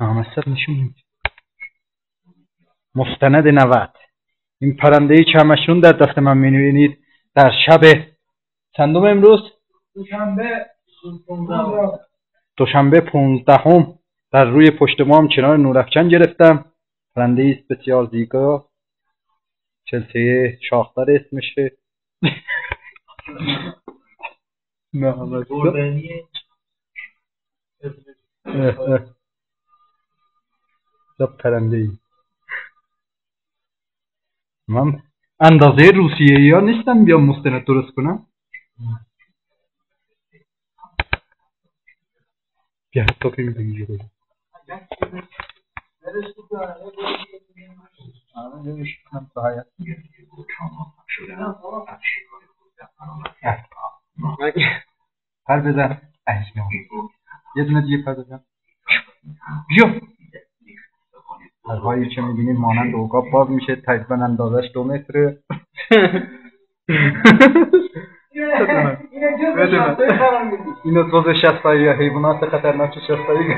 نامصد نشون میده. مستند 90. این پرنده چهمشون در دست من می‌بینید در شب چندم امروز؟ دوشنبه 15 در روی پشت مام چنار نورافکن گرفتم. پرنده است بسیار زیبا، چلسه شاخدار اسمشه. پرنده ای من اندازه روسیه‌ای ها نیستم بیام مستند درست کنم. بیا تو که میدونی جلو پر بزن یه دونه دیگه پر بزن. بیا پرهایی که میبینید مانند عقاب باز میشه. تقریبا اندازش 2 متره. اینو جزء شستایی یا حیوانات خطرناک شستایی.